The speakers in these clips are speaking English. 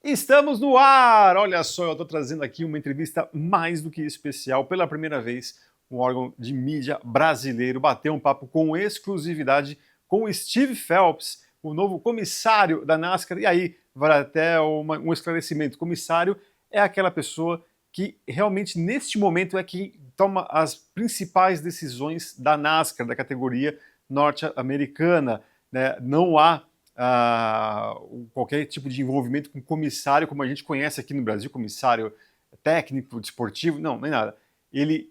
Estamos no ar! Olha só, eu estou trazendo aqui uma entrevista mais do que especial. Pela primeira vez, um órgão de mídia brasileiro bateu um papo com exclusividade com o Steve Phelps, o novo comissário da NASCAR. E aí, vai até um esclarecimento. Comissário é aquela pessoa que realmente, neste momento, é que toma as principais decisões da NASCAR, da categoria norte-americana. Né? Não há qualquer tipo de envolvimento com comissário, como a gente conhece aqui no Brasil, comissário técnico, desportivo, não, nem nada. Ele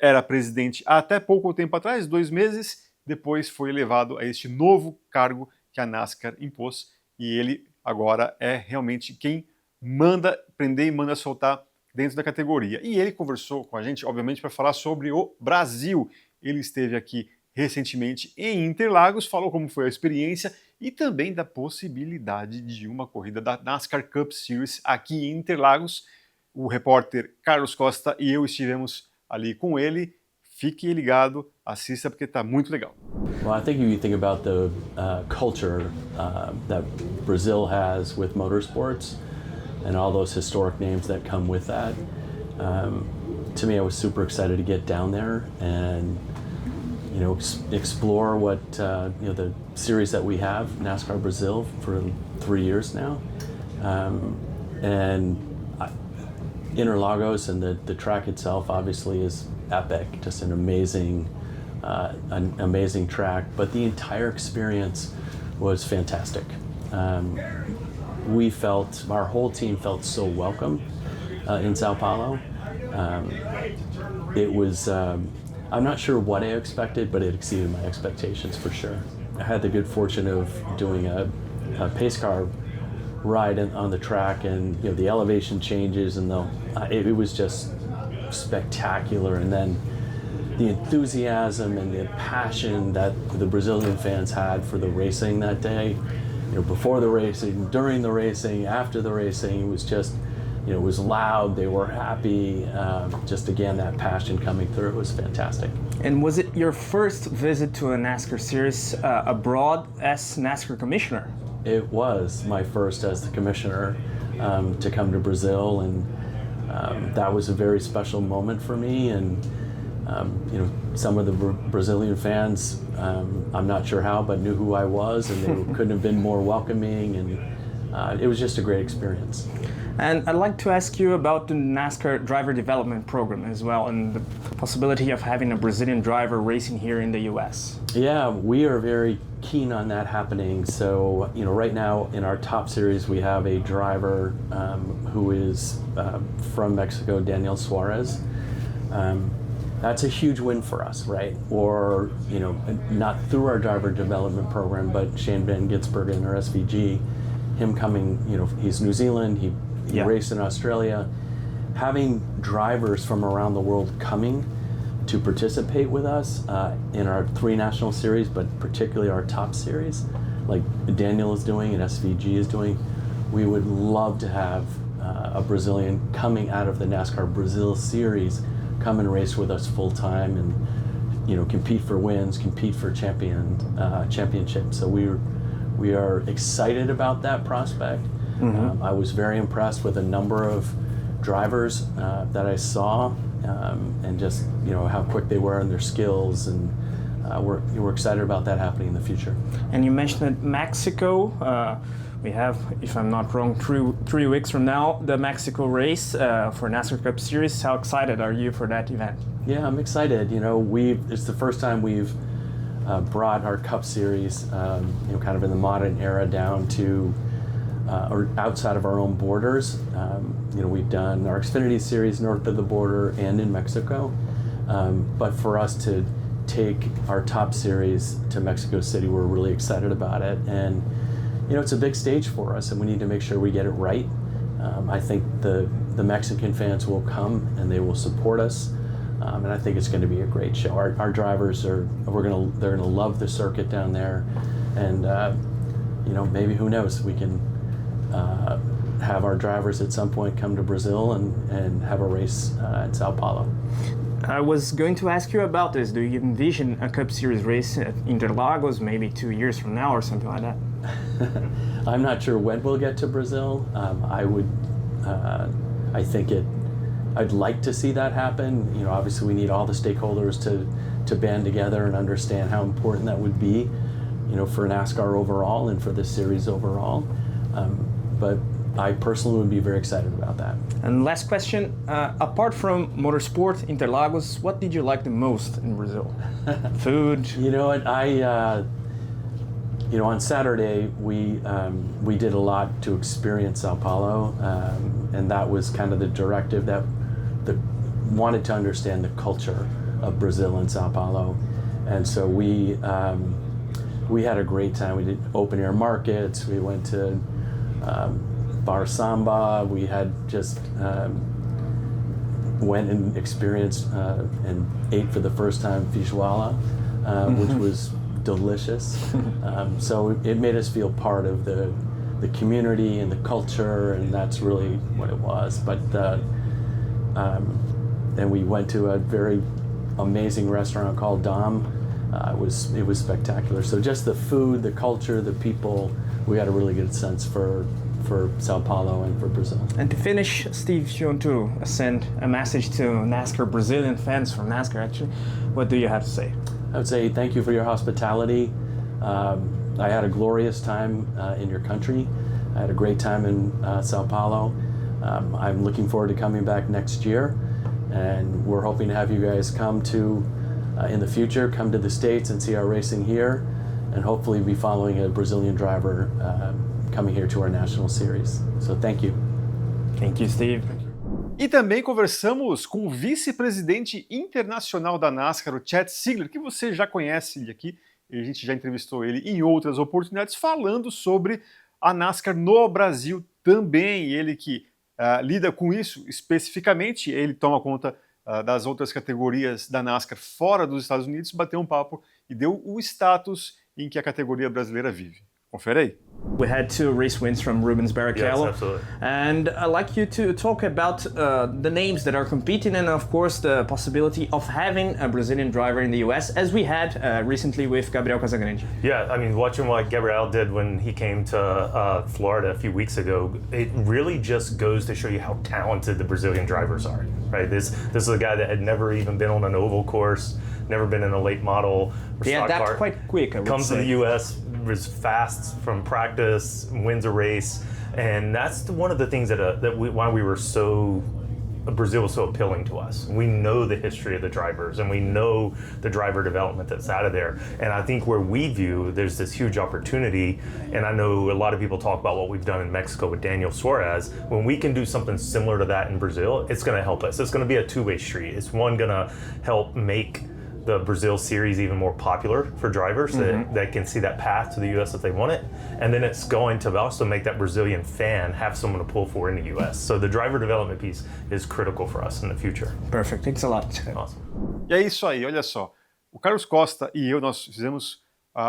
era presidente até pouco tempo atrás, 2 meses, depois foi elevado a este novo cargo que a NASCAR impôs, e ele agora é realmente quem manda prender e manda soltar dentro da categoria. E ele conversou com a gente, obviamente, para falar sobre o Brasil. Ele esteve aqui recentemente em Interlagos, falou como foi a experiência e também da possibilidade de uma corrida da NASCAR Cup Series aqui em Interlagos. O repórter Carlos Costa e eu estivemos ali com ele. Fique ligado, assista porque está muito legal. Well, I think if you think about the culture that Brazil has with motorsports and all those historic names that come with that, to me, I was super excited to get down there and explore what the series that we have, NASCAR Brazil, for 3 years now, and Interlagos and the track itself obviously is epic, just an amazing track. But the entire experience was fantastic. Our whole team felt so welcome in Sao Paulo. It was. I'm not sure what I expected, but it exceeded my expectations for sure. I had the good fortune of doing a pace car ride on the track, and the elevation changes, and it was just spectacular. And then the enthusiasm and the passion that the Brazilian fans had for the racing that day, before the racing, during the racing, after the racing, it was just. It was loud, they were happy, just again, that passion coming through, it was fantastic. And was it your first visit to a NASCAR series abroad as NASCAR commissioner? It was my first as the commissioner to come to Brazil, and that was a very special moment for me. And some of the Brazilian fans, I'm not sure how, but knew who I was, and they couldn't have been more welcoming, and it was just a great experience. And I'd like to ask you about the NASCAR driver development program as well, and the possibility of having a Brazilian driver racing here in the U.S. Yeah, we are very keen on that happening. So, right now in our top series, we have a driver who is from Mexico, Daniel Suarez. That's a huge win for us, right? Or, not through our driver development program, but Shane Van Gisbergen or SVG, him coming, he's New Zealand, he raced in Australia. Having drivers from around the world coming to participate with us in our 3 national series, but particularly our top series, like Daniel is doing and SVG is doing, we would love to have a Brazilian coming out of the NASCAR Brazil series come and race with us full time and compete for wins, compete for championships. So we are excited about that prospect. Mm-hmm. I was very impressed with a number of drivers that I saw, and just how quick they were in their skills, and we're excited about that happening in the future. And you mentioned Mexico. We have, if I'm not wrong, 3 weeks from now, the Mexico race for NASCAR Cup Series. How excited are you for that event? Yeah, I'm excited. It's the first time we've brought our Cup Series, kind of in the modern era, down to or outside of our own borders. We've done our Xfinity Series north of the border and in Mexico, but for us to take our top series to Mexico City, we're really excited about it. And it's a big stage for us, and we need to make sure we get it right. I think the Mexican fans will come and they will support us, and I think it's going to be a great show. Our drivers they're going to love the circuit down there, and maybe, who knows, we can have our drivers at some point come to Brazil and have a race at Sao Paulo. I was going to ask you about this. Do you envision a Cup Series race at Interlagos maybe 2 years from now or something like that? I'm not sure when we'll get to Brazil. I think I'd like to see that happen. You know, obviously we need all the stakeholders to band together and understand how important that would be, you know, for NASCAR overall and for this series overall. But I personally would be very excited about that. And last question, apart from motorsport, Interlagos, what did you like the most in Brazil? Food? You know what, you know, on Saturday we did a lot to experience Sao Paulo, and that was kind of the directive that wanted to understand the culture of Brazil and Sao Paulo, and so we had a great time. We did open air markets. We went to Bar Samba. We had just went and experienced and ate for the first time feijoada, which was delicious. So it made us feel part of the community and the culture, and that's really what it was. But and we went to a very amazing restaurant called Dom. It was spectacular. So just the food, the culture, the people, we had a really good sense for Sao Paulo and for Brazil. And to finish, Steve, if you want to send a message to NASCAR Brazilian fans from NASCAR, actually, what do you have to say? I would say thank you for your hospitality. I had a glorious time in your country. I had a great time in Sao Paulo. I'm looking forward to coming back next year, and we're hoping to have you guys come to, in the future, come to the States and see our racing here, and hopefully be following a Brazilian driver coming here to our national series. So thank you. Thank you, Steve. E também conversamos com o vice-presidente internacional da NASCAR, o Chet Ziegler, que você já conhece ele aqui, e a gente já entrevistou ele em outras oportunidades, falando sobre a NASCAR no Brasil também. Ele que lida com isso especificamente, ele toma conta das outras categorias da NASCAR fora dos Estados Unidos, bateu um papo e deu o status em que a categoria brasileira vive. Confere aí. We had 2 race wins from Rubens Barrichello. Yes, absolutely. And I'd like you to talk about the names that are competing and, of course, the possibility of having a Brazilian driver in the US, as we had recently with Gabriel Casagrande. Yeah, I mean, watching what Gabriel did when he came to Florida a few weeks ago, it really just goes to show you how talented the Brazilian drivers are, right? This is a guy that had never even been on an oval course, never been in a late model or They stock adapt car. quite quick, I would Comes say. to the U.S., is fast from practice, wins a race, and that's one of the things why we were so. Brazil was so appealing to us. We know the history of the drivers, and we know the driver development that's out of there. And I think where we view there's this huge opportunity, and I know a lot of people talk about what we've done in Mexico with Daniel Suarez. When we can do something similar to that in Brazil, it's going to help us. It's going to be a two-way street. It's one going to help make the Brazil series even more popular for drivers that can see that path to the U.S. if they want it. And then it's going to also make that Brazilian fan have someone to pull for in the U.S. So the driver development piece is critical for us in the future. Perfect. Thanks a lot. Awesome. E é isso aí, olha só. O Carlos Costa e eu, nós fizemos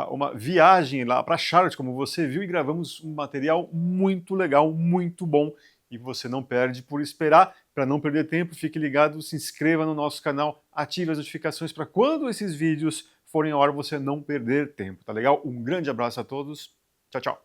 uma viagem lá para Charlotte, como você viu, e gravamos um material muito legal, muito bom. E você não perde por esperar. Para não perder tempo, fique ligado, se inscreva no nosso canal, ative as notificações para quando esses vídeos forem ao ar você não perder tempo, tá legal? Um grande abraço a todos, tchau, tchau!